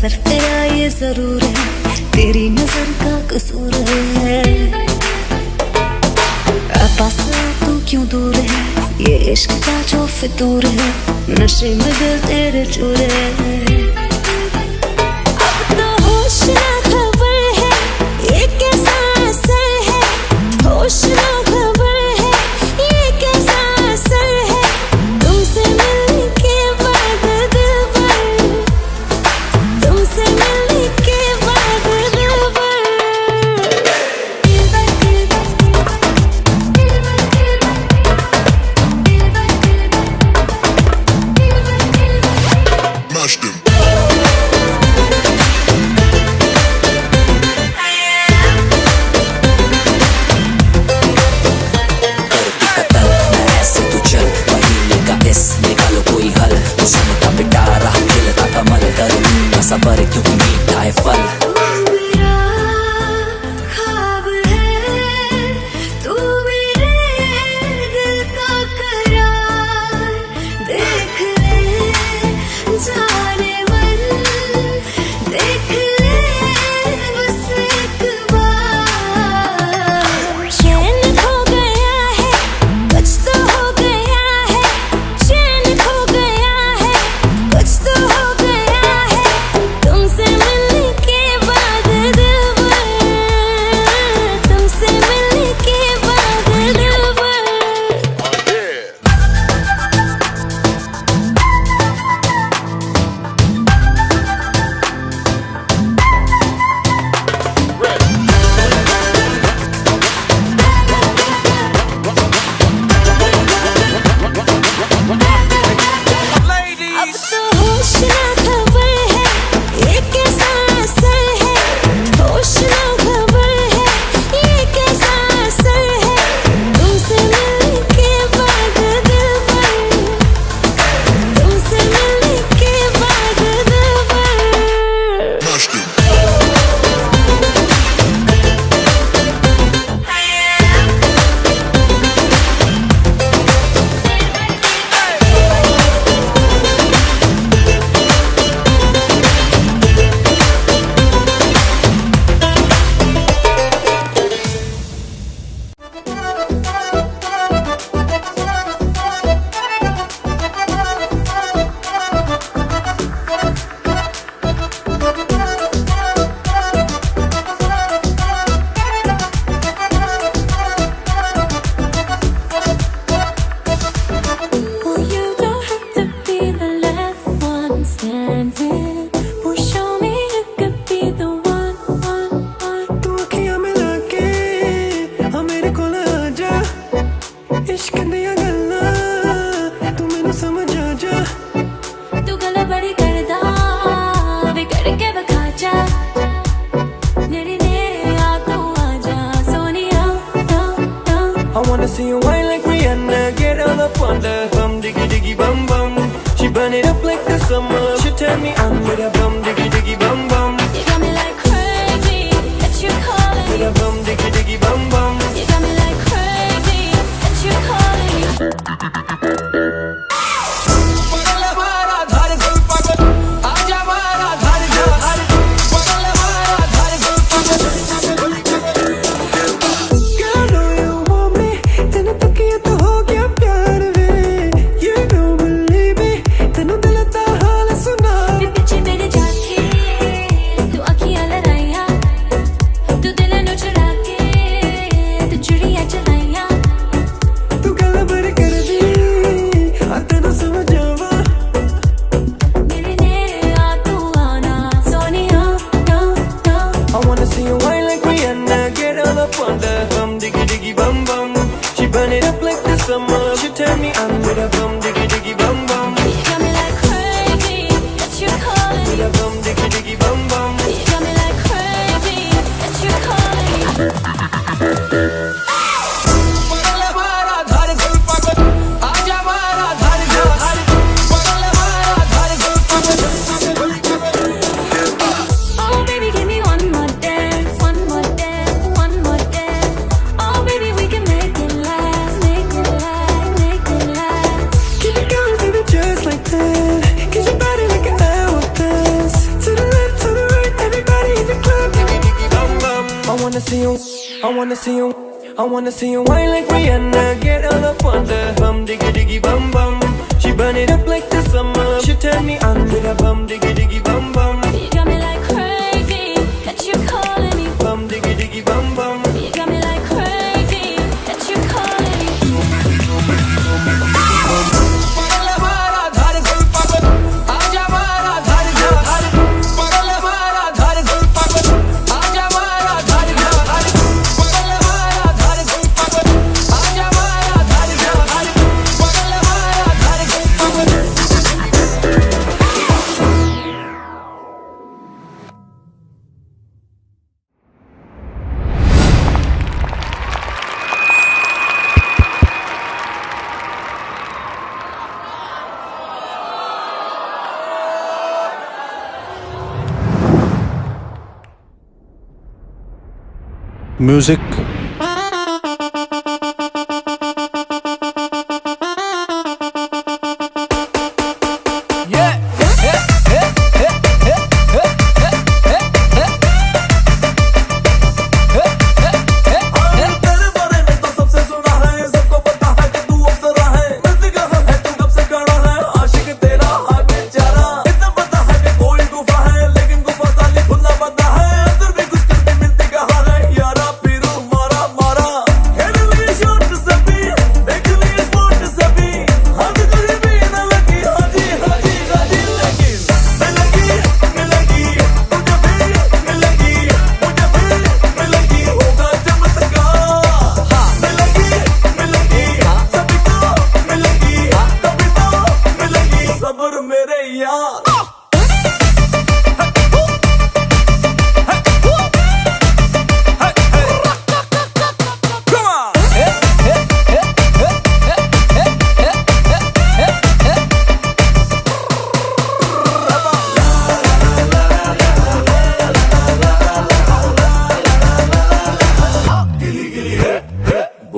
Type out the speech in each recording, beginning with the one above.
नजर तेरा ये जरूर है, तेरी नजर का कसूर है। पास तू क्यों दूर है, ये इश्क का जो फितूर है, नशे में दिल तेरे चूर है। अब तो होश ना खबर है, ये कैसा असर है, होश ना खबर है, ये कैसा असर है, तुमसे मिलने के बाद दिल भर, तुमसे मिलने के बाद दिल भर। सबर क्योंकि मीठा है फल। See you wine like Rihanna, get all up on the bum diggy diggy bum bum. She burn it up like the summer. She turn me on with a bum diggy diggy bum bum. You got me like crazy, that you calling with a bum diggy diggy bum bum. You got me like crazy, that you calling summer. She turn me on with a bum diggy diggy bum bum. You got me like crazy, that you calling with a bum diggy diggy bum bum. You got me like crazy, that you calling I wanna see you wine like Rihanna. Get all up on the bum diggy diggy bum bum. She burn it up like the summer. She turn me on with a bum diggy diggy bum bum. You got me like crazy, that you calling me. Bum diggy diggy bum bum. You got me like crazy, that you calling me. Music.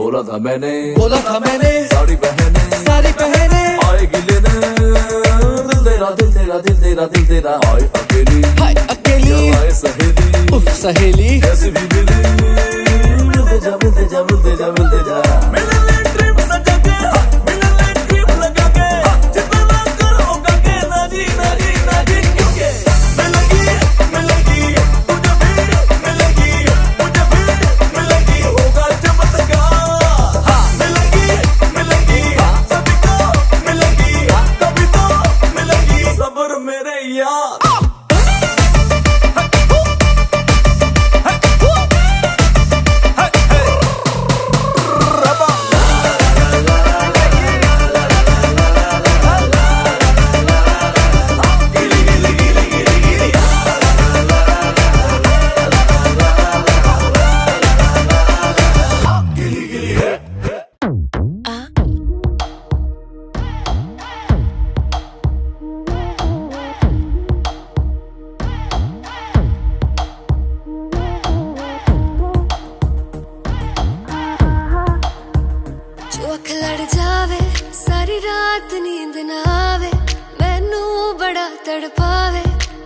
बोला था मैंने सारी बहने आएगी लेने दिल तेरा आए अकेली आए सहेली कैसे भी मिलते जा लड़ जावे सारी रात नींद ना आवे मैनू बड़ा तड़पावे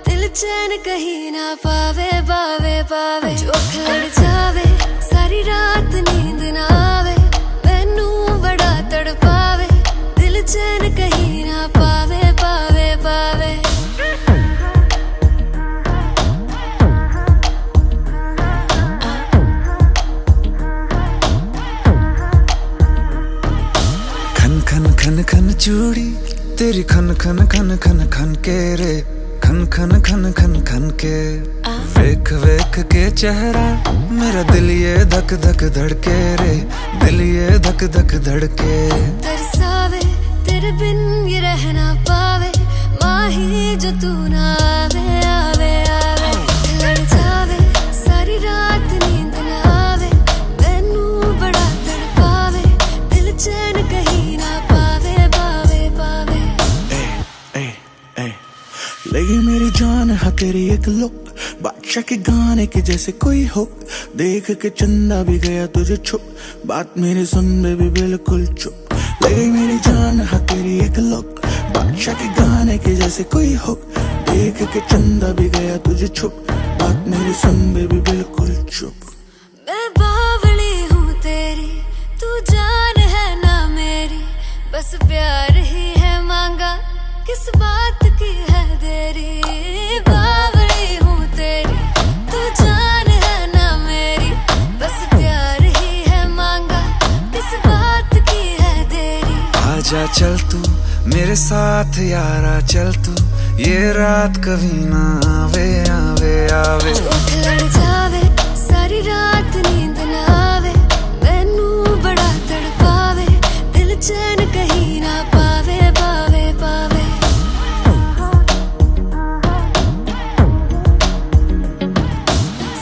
दिल चैन कहीं ना पावे पावे चोख लड़ जावे सारी रात नींद ना आवे मैनू बड़ा तड़पावे दिल चैन कहीं ना पावे खन चूड़ी तेरी खन के रे खन के वेख के चेहरा मेरा दिल ये धक धड़के रे दिल ये धक धड़के तरसावे तेरे बिन ये रह ना पावे माही जो तू ना आवे लड़ जावे सारी रात नींद ना आवे मैनू बड़ा तड़पावे दिल चैन कहीं ना पावे लगी मेरी जान है तेरी एक लुक बादशाह के गाने के जैसे कोई हो देख के चंदा भी गया तुझे छुप बात मेरी सुन बेबी बिल्कुल चुप लगी मेरी जान है तेरी एक लुक बादशाह के गाने के जैसे कोई हो देख के चंदा भी गया तुझे छुप बात मेरी सुन बेबी बिल्कुल चुप। प्यार ही है मांगा, किस बात की है देरी, बावड़ी हूँ तेरी, तू जान है ना मेरी, बस प्यार ही है मांगा, किस बात की है देरी। आजा चल तू मेरे साथ यारा, चल तू ये रात कभी ना आवे आवे आवे। चोट लड़ जावे सारी रात नींद ना आवे, मैनू बड़ा तड़पावे, दिल चैन कहीं ना पावे पावे पावे।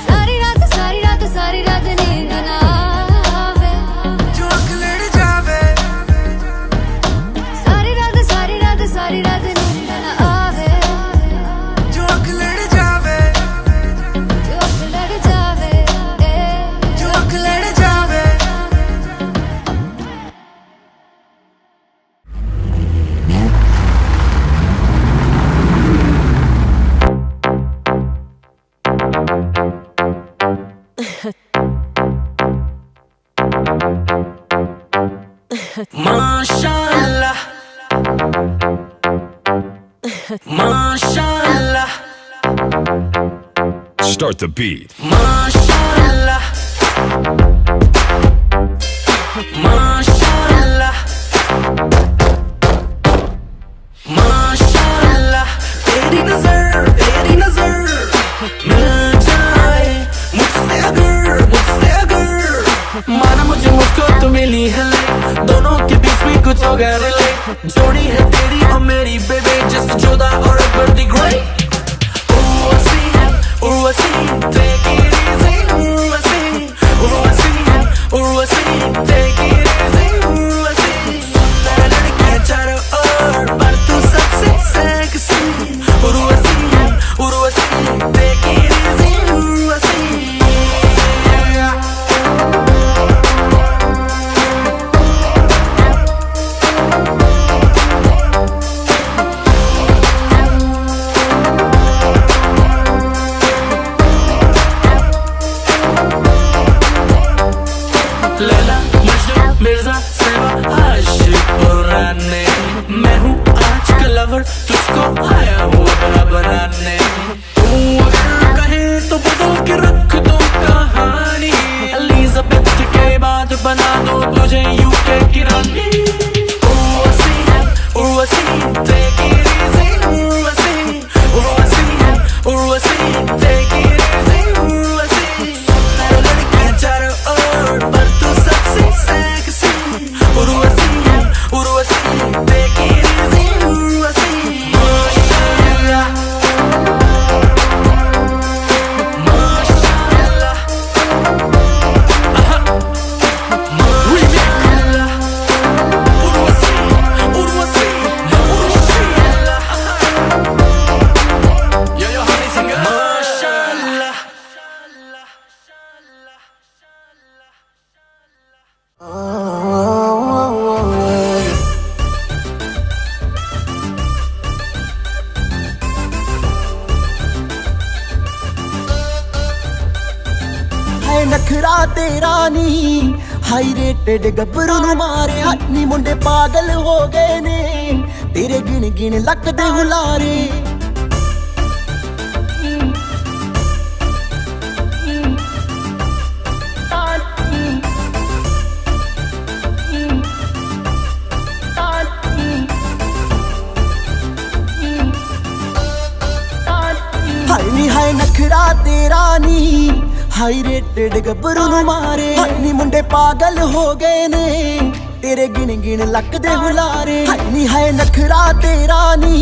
सारी रात सारी रात सारी रात नींद ना आवे, चोट लड़ जावे सारी रात सारी रात सारी रात नींद ना आवे, चोट लड़ जावे चोट लड़ जावे, चोट लड़ जावे। Mashallah, Mashallah, Start the beat. Mashallah, Mashallah, Mashallah, तेरी नजर मिल जाए मुझसे अगर माना मुझे मुझको तो मिली है, दोनों के बीच में कुछ हो गया रिले, जोड़ी है तेरी और मेरी बेबी, जस्ट जुदा और बड़ी great. Urwasi, take it easy, Urwasi, take it easy, Urwasi। सुंदर लड़कियां चारों ओर, पर तू सबसे sexy, Urwasi, take it easy, Urwasi। Laila Majnu Mirza सेवा आशिक पुराने, मैं हूँ आज का लवर, तुझको आया हूँ बड़ा बनाने। तू अगर कहे तो बदल के रख दो कहानी, एलिजाबेथ के बाद बना दो तुझे यूके की रानी। Urvashi take it easy, Urvashi take it easy, Urvashi. सुंदर लड़कियां चारों ओर, पर तू सबसे sexy, Urvashi take it easy, Urvashi. माशाल्लाह, माशाल्लाह, माशाल्लाह, उर्वशी, yo honey singer, माशाल्लाह। है नखरा तेरा नी, हाई रेटेड गब्बरू नू मारे, हन्नी मुंडे पागल हो गए ने, तेरे गिन गिन लगदे हुलारे। हाय नखरा तेरा नी, हाई रेटेड गब्बरू नू मारे, हन्नी मुंडे पागल हो गए ने, तेरे गिन गिन लगदे हुलारे। हन्नी है नखरा तेरा नी,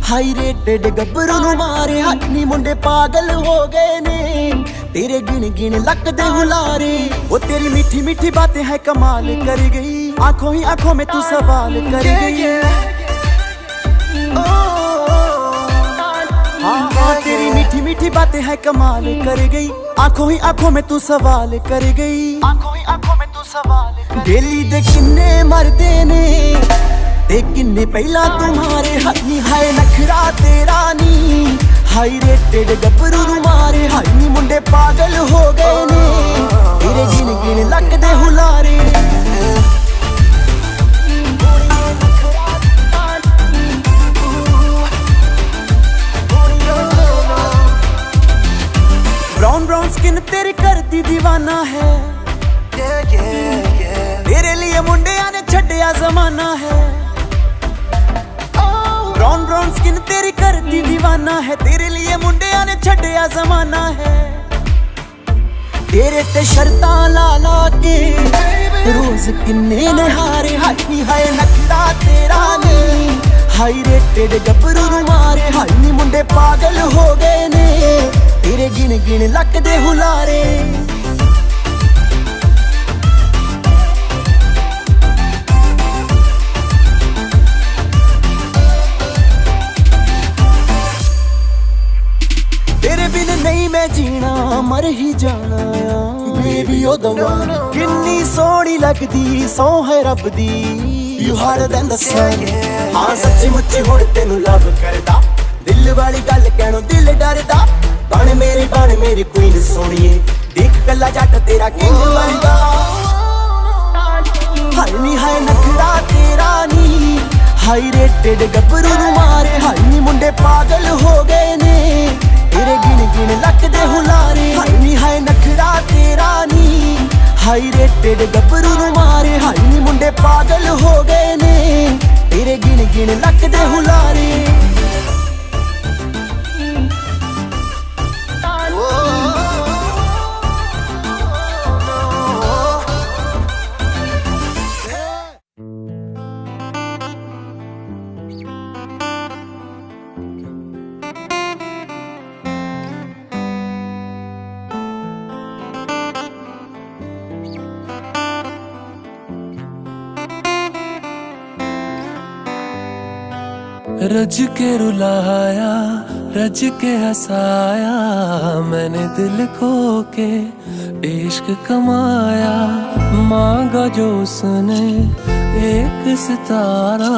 हाई रेटेड गब्बरू नू मारे, हन्नी मुंडे पागल हो गए ने, तेरे गिन गिन लगदे हुलारे। वो तेरी मीठी मीठी बातें है कमाल कर गई, आंखों ही आंखों में तू सवाल कर गई। तेरी मीठी मीठी बातें है कमाल कर गई, आंखों ही आंखों में तू सवाल कर गई, आंखों ही आंखों में तू सवाल। बेली दे किन्ने मरदे ने, ते किन्ने पहला तुम्हारे, हन्नी हाय नखरा तेरा नी, हाई रेटेड गब्बरू नू मारे, हन्नी मुंडे पागल हो गए ने, तेरे गिन गिन लगदे हुलारे। दीवाना है तेरे लिए मुंडिया ने छड्डिया जमाना है ब्राउन ब्राउन स्किन तेरी करती दीवाना है तेरे लिए मुंडिया ने छड्डिया जमाना है तेरे ते शर्तां ला ला के रोज किन्ने नहारे हाई हाय नखरा तेरा नी हाई रेटेड गबरू नू मारे हाई नी मुंडे पागल हो गए ने तेरे गिन गिन लक दे हुलारे तेरे बिन नहीं मैं जीना मर ही जाना बेबी ओ दवा किन्नी सोहनी लगदी सौ है रब दी You harder than the sun हाँ सच्ची मुच्ची हुण तेनू लव करदा दिल वाली गल कहणों दिल डरदा बन मेरी क्वीन सोहणीए देख कल्ला जट तेरा किंग बनदा हाय नी हाय नखरा तेरा नी हाई रेटेड गबरू नू मारे हाय नी मुंडे पागल हो गए ने तेरे गिन गिन लक दे हुलारे हाय नी हाय नखरा तेरा नी हाई रेटेड गबरू नू मारे हाय नी मुंडे पागल हो गए ने तेरे गिन गिन लक दे हुलारे रज के रुलाया रज के हंसाया मैंने दिल खो के इश्क कमाया मांगा जो उसने एक सितारा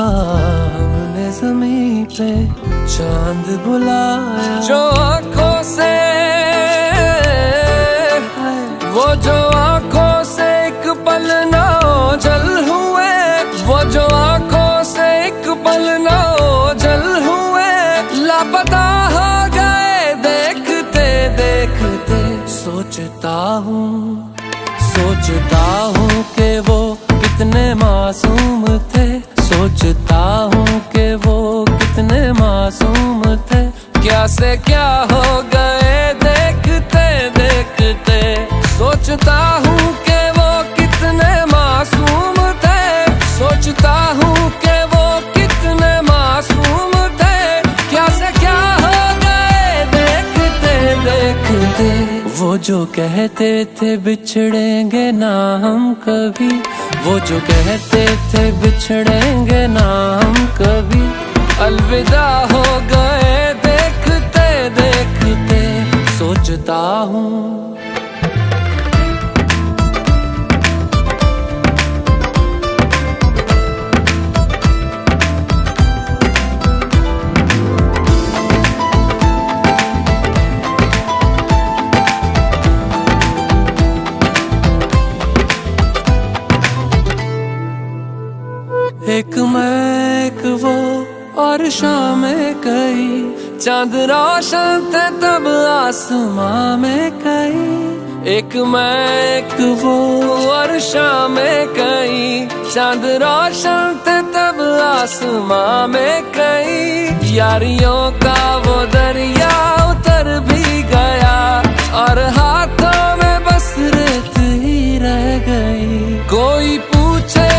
हमने ज़मीं पे चांद बुलाया जो आँखों से वो जो आँखों से एक पल ना ओझल हुए वो जो आँखों से एक पल ना ओझल हुए लापता हो गए देखते देखते सोचता हूँ कि वो कितने मासूम थे सोचता हूँ कि वो कितने मासूम थे क्या से क्या हो गए देखते देखते सोचता हूँ कि वो कितने मासूम थे सोचता हूँ कि वो कितने मासूम थे क्या से क्या हो गए देखते देखते वो जो कहते थे बिछड़ेंगे ना हम कभी वो जो कहते थे बिछड़ेंगे ना हम कभी अलविदा हो गए देखते देखते सोचता हूँ एक मैं एक वो और शाम कई चांद रोशन थे तब आसमां में कई एक मैं एक वो और शाम कई चांद रोशन थे तब आसमां में कई यारियों का वो दरिया उतर भी गया और हाथों में बस रेत ही रह गई कोई पूछे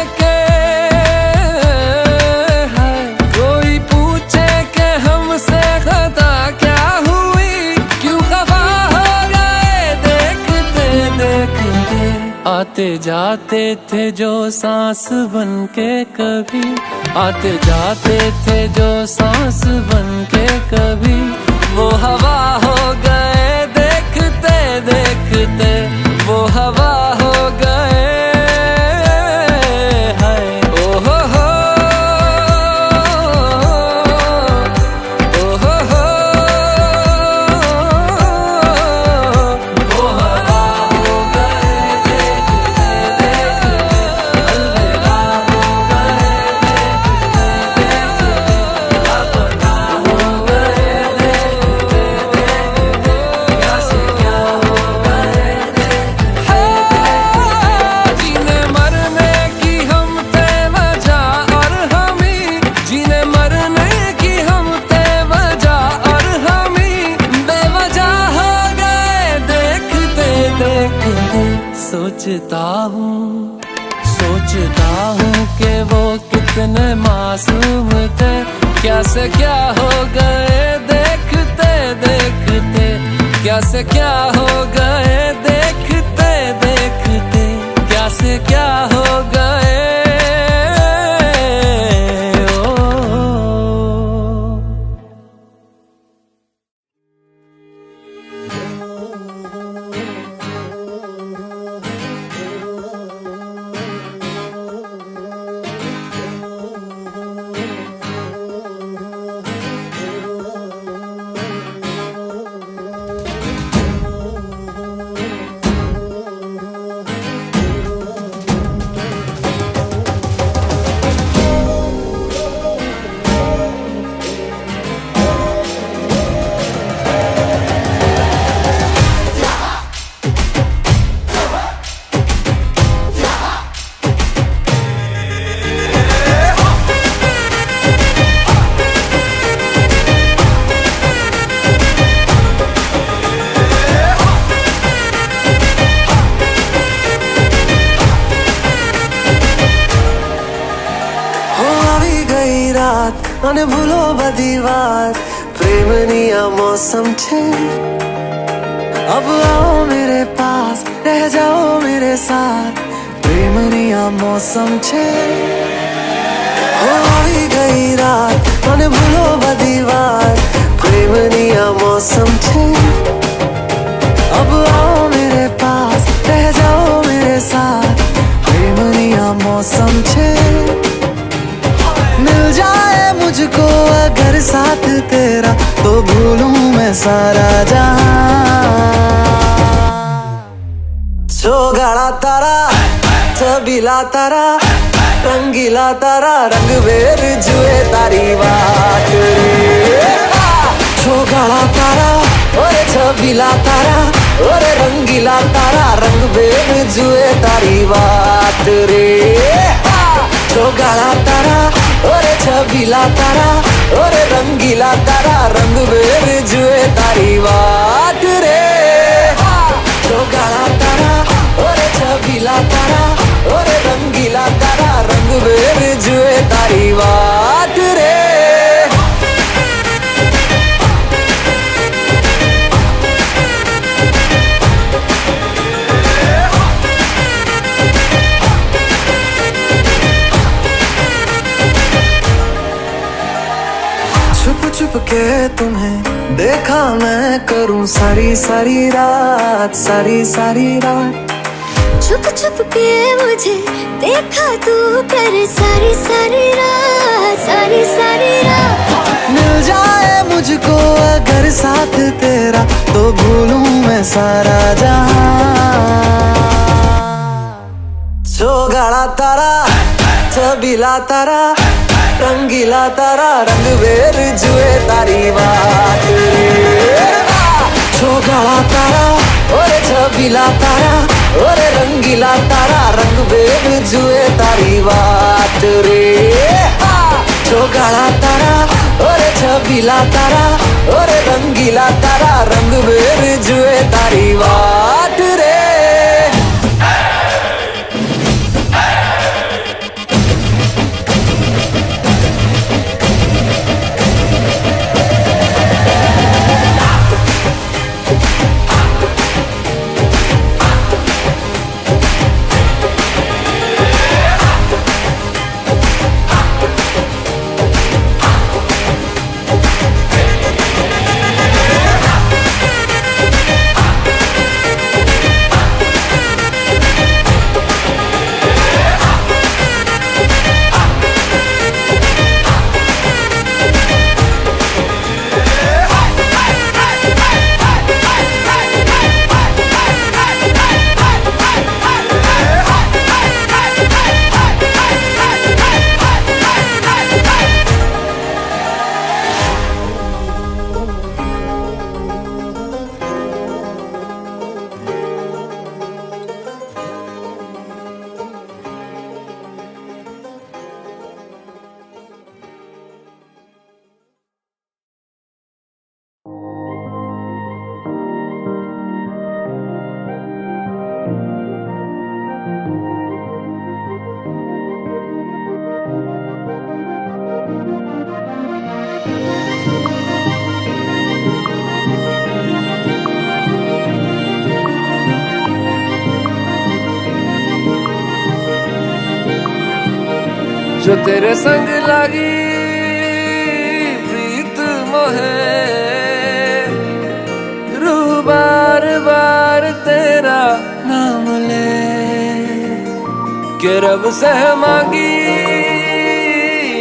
आते जाते थे जो सांस बन के कभी आते जाते थे जो सांस बन के कभी वो हवा हो गए देखते देखते वो हवा हो गए सोचता हूँ कि वो कितने मासूम थे, क्या से क्या हो गए देखते देखते, क्या से क्या हो गए देखते देखते, क्या से क्या हो गए। અને ભૂલો બધી વાત પ્રેમની આ મૌસમ છે अब आओ मेरे पास रह जाओ मेरे साथ प्रेमनी आ मौसम छे हो आई गई रात અને ભૂલો બધી વાત प्रेमनी आ मौसम छे अब आओ मेरे पास रह जाओ मेरे साथ प्रेमनी आ मौसम छे मिल जाए मुझको अगर साथ तेरा तो भूलूं मैं सारा जहां छोगाड़ा तारा छबीला तारा रंगीला तारा रंग बेर जुए तारी बात रे छोगाड़ा तारा ओरे छबीला तारा ओरे रंगीला तारा रंग बेर जुए तारी बात रे छोगाड़ा तारा ओरे छबीला तारा ओरे रंगीला तारा रंग बेर जुए तारी बात रे छोगाड़ा तारा ओरे छबीला तारा ओरे रंगीला तारा रंग बेर जुए तारी बात रे छुप के तुम्हें देखा मैं करूं सारी सारी रात सारी सारी रात छुप छुप के मुझे देखा तू कर सारी सारी रात मिल जाए मुझको अगर साथ तेरा तो भूलूं मैं सारा जहां छोगाड़ा तारा छबीला तारा रंगीला तारा रंग बेर जुए तारी बात रे छोगाड़ा तारा ओरे छबीला तारा ओरे रंगीला तारा रंग बेर जुए तारी बात रे छोगाड़ा तारा ओरे छबीला तारा ओरे रंगीला तारा रंग बेर जुए तारी बात रे जो तेरे संग लागी प्रीत मोहे, रूह बार बार तेरा नाम ले, के रब से मांगी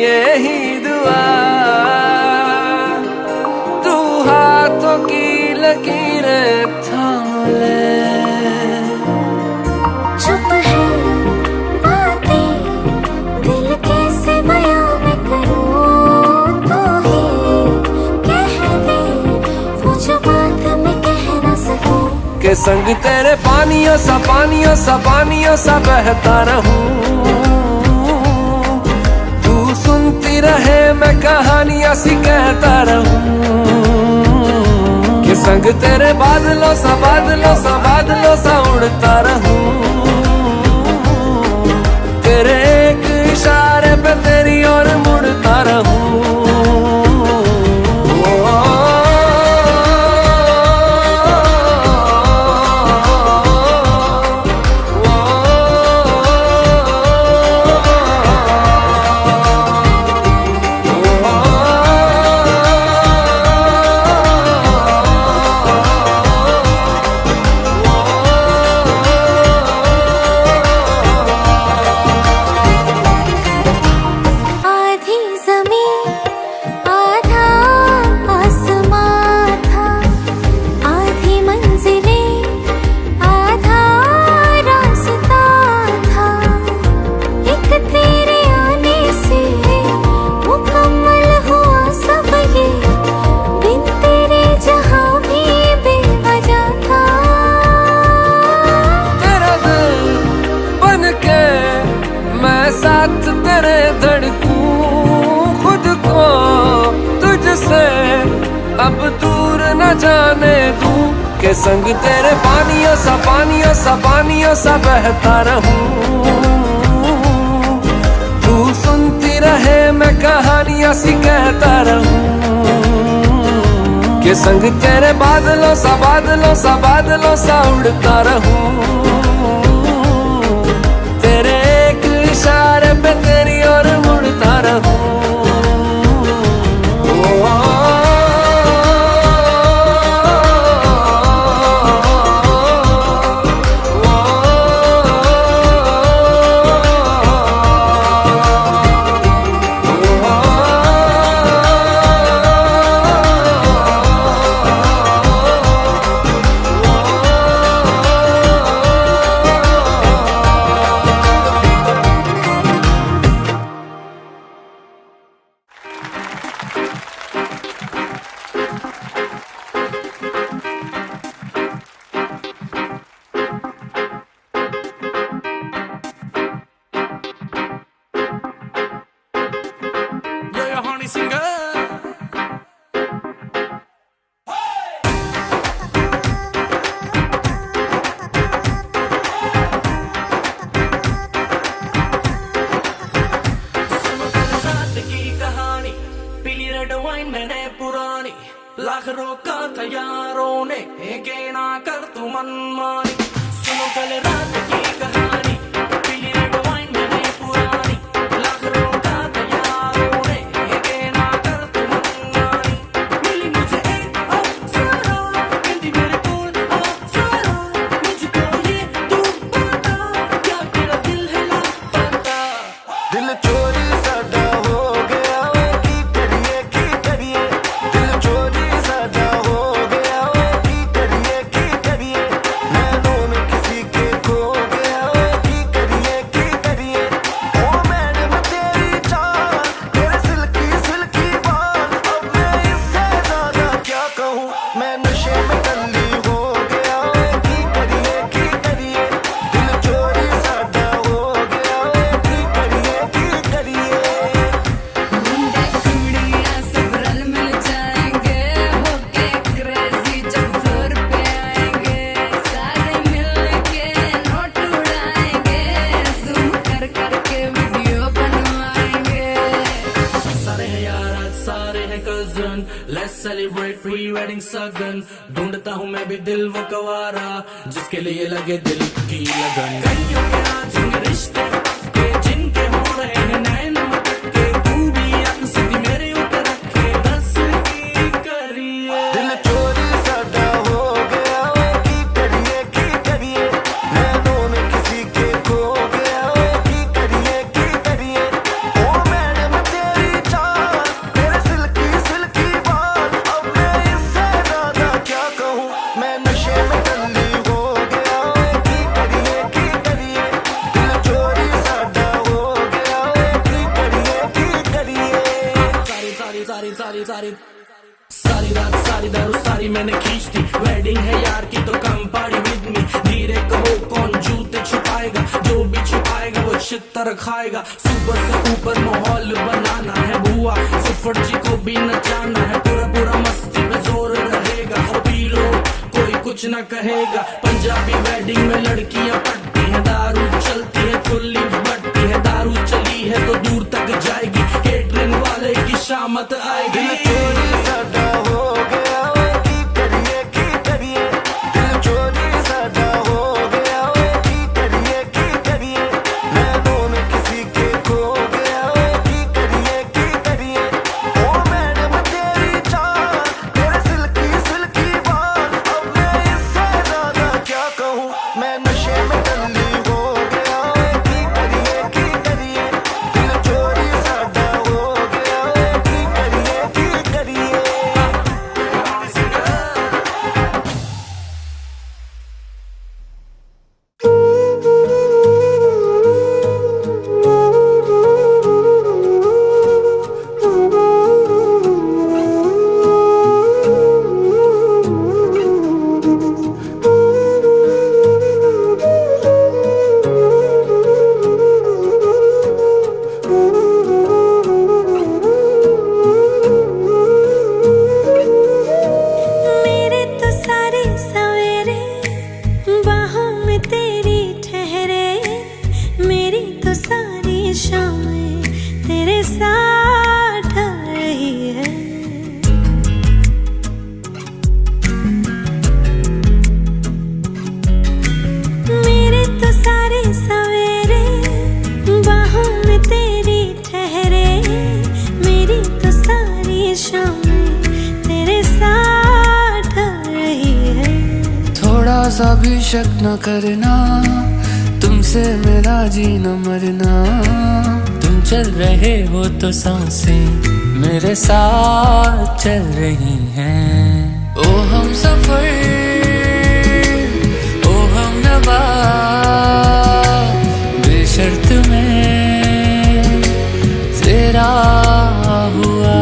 यही दुआ, तू हाथों की लकीरें थाम ले। चुप है बातें दिल कैसे बयां मैं करूं, तो ही कह दे वो जो बात मैं कह ना सकूं। के संग तेरे पानियों सा पानियों सा पानियों सा बहता रहूं, तू सुनती रहे मैं कहानियां सी कहता रहूं। के संग तेरे बादलों सा बादलों सा बादलों सा उड़ता रहूं, तेरे एक इशारे पे तेरी ओर मुड़ता रहूं। तेरे धड़कूं खुद को तुझसे अब दूर न जाने दूं, के संग तेरे पानियों सा पानियों सा पानियों सा बहता रहूं, तू सुनती रहे मैं कहानियां सी कहता रहूं। के संग तेरे बादलों सा बादलों सा बादलों सा उड़ता रहूं, तेरे एक इशारे पे तेरी ओर मुड़ता रहूं। लाख रोका था यारों ने के ना कर तू मनमानी, सुनो कल रात की कहानी, पीली रेड वाइन मैंने पुरानी, लाख रोका था यारों ने के ना कर तू मनमानी। मिली मुझे एक अप्सरा कहती मेरे कोल अप्सरा, मुझको ये तू बता क्या तेरा दिल है लापता। दिल चोरी साडा हो गया की करिए दिल चोरी साडा हो गया की करिए नैनों में किसी के खो गया की करिए ओ मैडम तेरी चाल तेरे सिल्की सिल्की बाल, अब मैं इससे ज्यादा क्या कहूँ मैं नशे में गंदी हो गया की करिए दिल चोरी साडा हो गया की करिए। मुंडे कुड़ियां सब रल मिल जाएंगे, होके क्रेजी जब फ्लोर पे आएंगे, सारे मिलके नोट उड़ाएंगे, जूम कर करके वीडियो बनवाएंगे। सारे हैं यार आज सारे हैं cousin, let's celebrate pre wedding सगन, ढूंढता हूँ मैं भी दिल वो कवारा जिसके लिए लगे दिल की लगन। कईयों के आज रिश्ते पक्के जिनके हो रहे हैं नैन सारी सारी सारी रात सारी दारू सारी मैंने खींच दी। वेडिंग है यार की तो कम पार्टी विद मी। धीरे कहो कौन जूते छुपाएगा, जो भी छुपाएगा वो छितर खाएगा। सुपर से ऊपर माहौल बनाना है बुआ, फुफड़ जी को भी नचाना है। पूरा पूरा मस्ती में जोर रहेगा, और पी लो कोई कुछ ना कहेगा। पंजाबी वेडिंग में लड़कियां पटती है, दारू चलती है खुली बटती है। दारू चली है तो दूर तक जाएगी, केटरिंग वाले की शामत आएगी। सा भी शक न करना, तुमसे मेरा जीना मरना। तुम चल रहे हो तो सांसें मेरे साथ चल रही हैं। ओ हम सफर ओ हम नवा, बेशर्त में तेरा हुआ।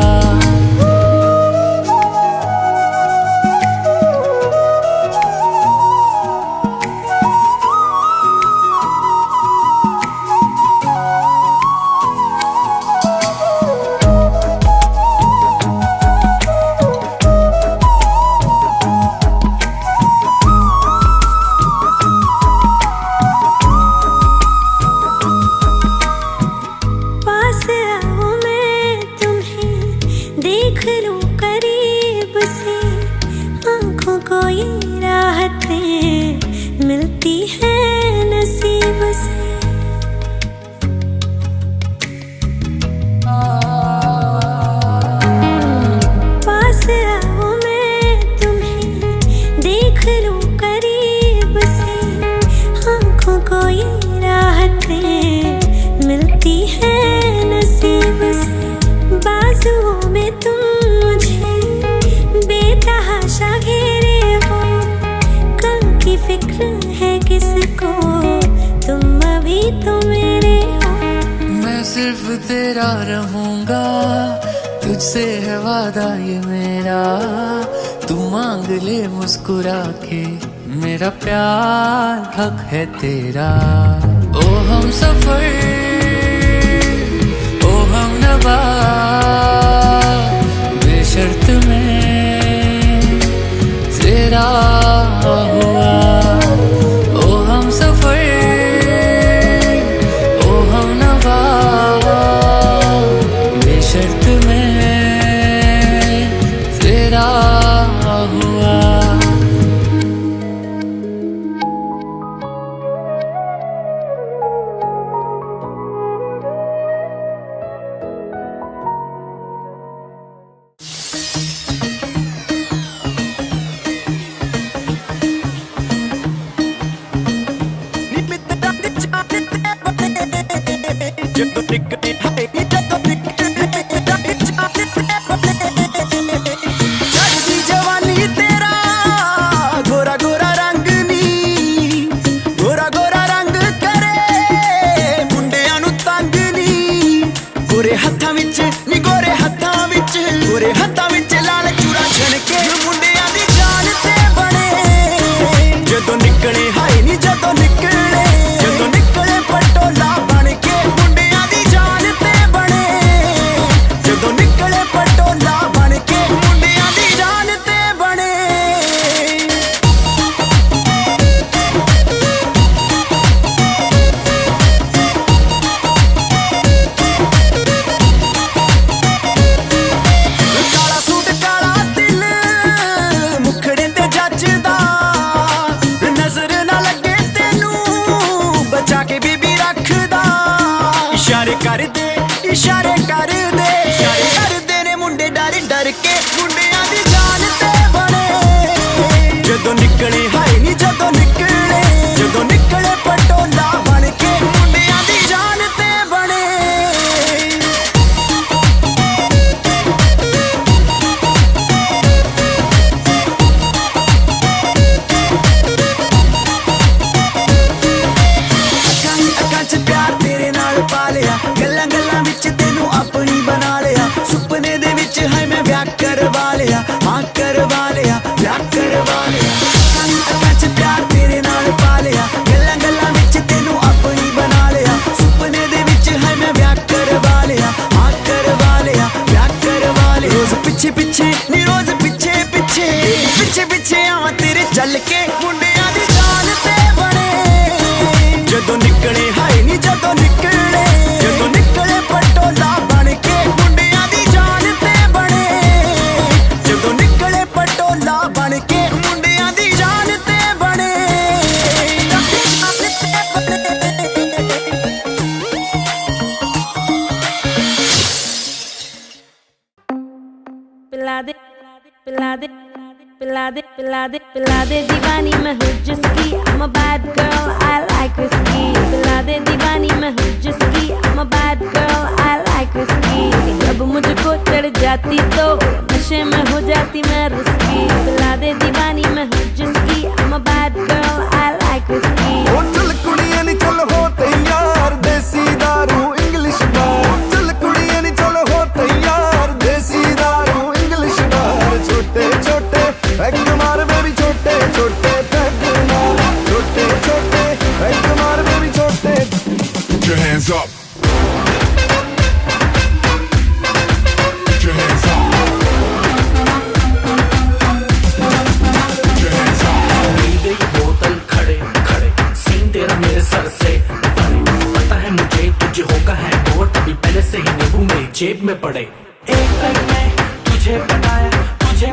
तेरा रहूंगा, तुझसे है वादा ये मेरा। तू मांग ले मुस्कुरा के, मेरा प्यार हक है तेरा। ओ हम सफर ओ हम नवा, बेशर्त में तेरा हुआ। ओ हम सफर शर्त में तेरा हुआ। पिछे पिछे नी रोज पिछे पिछे पिछे पिछे आवा तेरे चल के मुंडिया दी जान ते बने जदों निकले हाय नी जदों निकले पटोला बन के मुंडिया दी जान ते बने जदों निकले पटोला बन के मुंडिया दी जान ते बने पिला दे पिला दे पिला दे पिला दे पिला दे दीवानी मैं हूँ जिसकी I'm a bad girl I like whiskey पिला दे दीवानी मैं हूँ जिसकी I'm a bad girl I like whiskey जब मुझको चढ़ जाती तो नशे में हो जाती मैं रिस्की पिला दे दीवानी मैं हूँ जिसकी I'm a bad girl I like whiskey ओ चल कुड़िया नी चल हो तैयार देसी दारू इंग्लिश बार चल कुड़िया नी चल हो तैयार देसी दारू इंग्लिश बार छोटे छोटे पैग मार बेबी छोटे छोटे पैग मार छोटे छोटे पैग मार बेबी छोटे Put your hands up. Put your hands up. Put your hands up. मिल गई बोतल खड़े खड़े सीन तेरा मेरे सर से परे पता है मुझे तुझे होगा है और तभी पहले से ही नींबू मेरी जेब में पड़े एक पैग में तुझे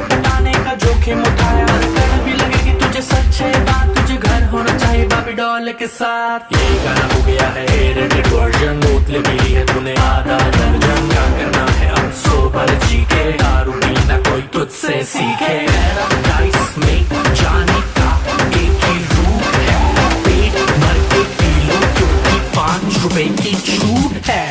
पटाने का जोखिम उठाया कर भी लगेगी तुझे सच्चे बात तुझे घर होना चाहिए बाबी डॉल के साथ ये गाना हो गया है रेटेड वर्जन बोतलें मिली है तूने आधा दर्जन क्या करना है अब सोबर जी के दारू पीना कोई तुझसे सीखे पैराडाइज में जाने का एक ही रूट है पेट भर के पी लो क्योंकि 5 रुपए की छूट है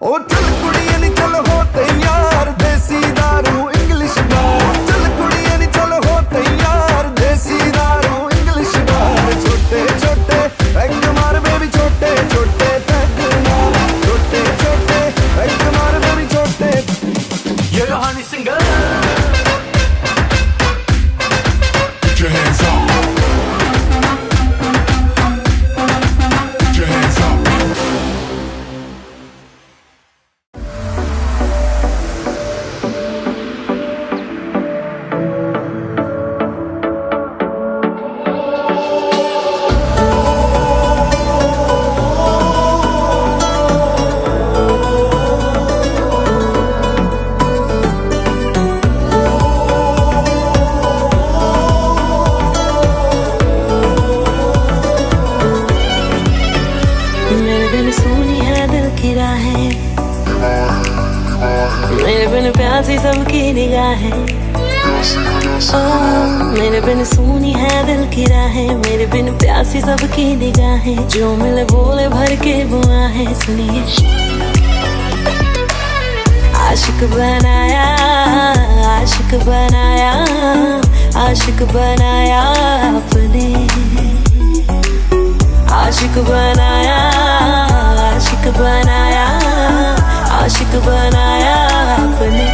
ओ चल कुड़िया नी चल हो तैयार देसी दारू इंग्लिश बार चल कुड़िया नी चल हो तैयार देसी दारू इंग्लिश बार छोटे छोटे पैग मार बेबी छोटे छोटे पैग मार छोटे छोटे पैग मार बेबी छोटे ये Honey singer Put your hands up. Put your hands up. मेरे बिन प्यासी सबकी निगाहें मेरे बिन सुनी है दिल की राहें मेरे बिन प्यासी सबकी निगाहें जो मिले बोले भर के बुआहें सुनिए आशिक बनाया आशिक बनाया आशिक बनाया अपने आशिक बनाया आशिक बनाया आशिक बनाया अपने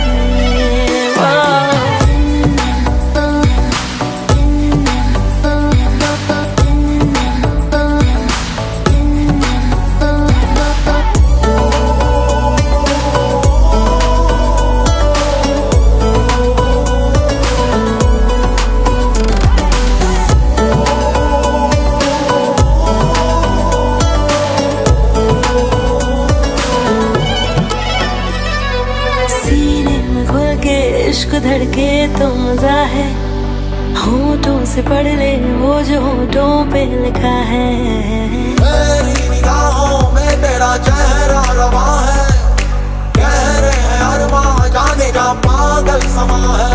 इश्क धड़के तो मजा है होठों से पढ़ ले वो जो होठों पे लिखा है रवा है, कह रहे हैं अरमां जाने का पागल समा है।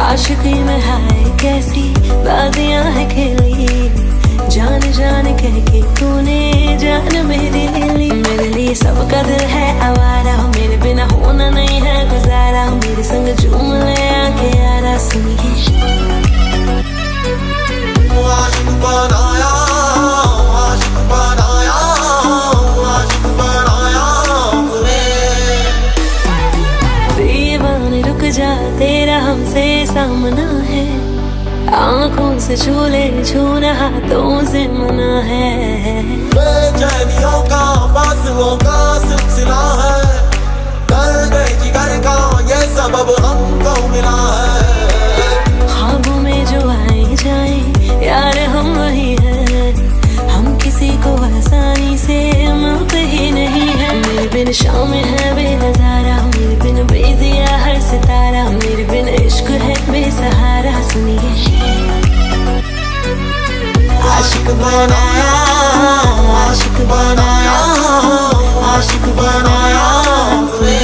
आशिकी में हाय कैसी बाजियां है खेली, जान जान कह के तूने जान मेरी ले ली। मेरे लिए सबका दिल है आवारा, मेरे बिना होना नहीं है गुजारा। मेरे संग झूम ले आके यारा सुनिए। आशिक बनाया, आशिक बनाया, आशिक बनाया तूने। दीवाने रुक जा तेरा हमसे सामना है, आंखों से छू ले छूना हाथों से मना है। बेचैनियों का फासलों का सिलसिला है, दर्द जिगर का ये सबब हमको मिला है। ख्वाबों में जो आए जाए यार हम वही हैं, हम किसी को आसानी से मिलते ही नहीं है। मेरे बिन शाम है बेनजारा, मेरे बिन बेजिया हर सितारा। मेरे बिन इश्क है बेसहारा सुनिए। आशिक बनाया, आशिक बनाया, आशिक बनाया तूने।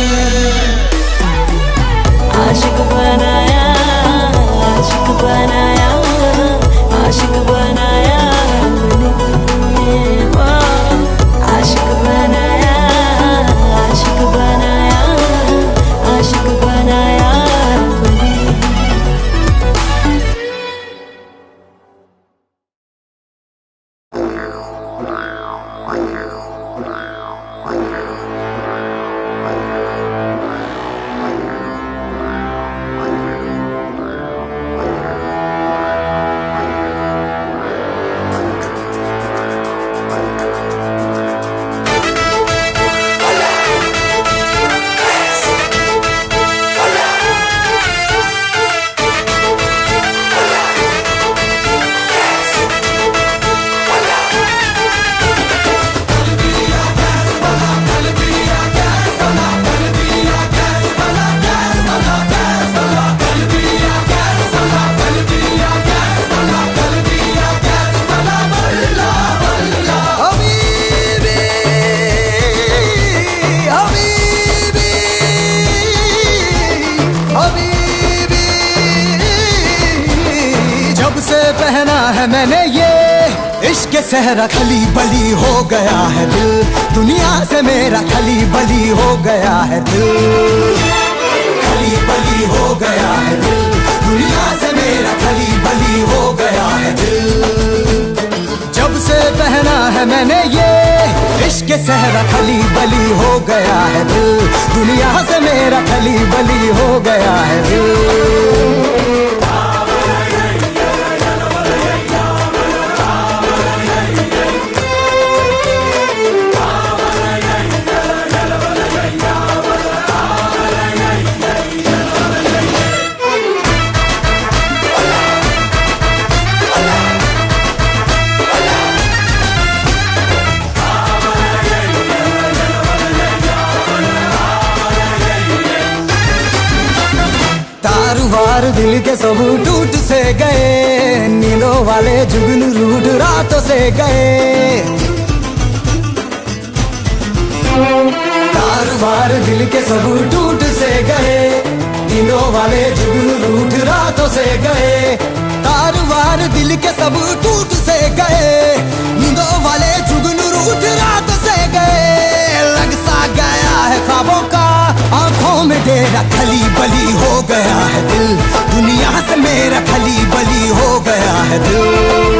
आशिक बनाया, आशिक बनाया, आशिक बनाया मैंने। आशिक बनाया, आशिक बनाया, आशिक बनाया मैंने। मैंने ये इश्क सहरा खली बली हो गया है दिल, दुनिया से मेरा खली बली हो गया है दिल। खली बली हो गया है दिल, दुनिया से मेरा खली बली हो गया है दिल। जब से पहना है मैंने ये इश्क सहरा खली बली हो गया है दिल, दुनिया से मेरा खली बली हो गया है दिल। तारुवार दिल के सब टूट से गए, नींदों वाले जुगनू रूठ रातों से गए। तारुवार दिल के सब टूट से गए, नींदों वाले जुगनू रूठ रातों से गए। तारुवार दिल के सब टूट से गए, नींदों वाले जुगनू रूठ रातों से गए। लग सा गया है ख्वाबों का आंखों में डेरा, खली बली हो गया है दिल, दुनिया से मेरा खली बली हो गया है दिल।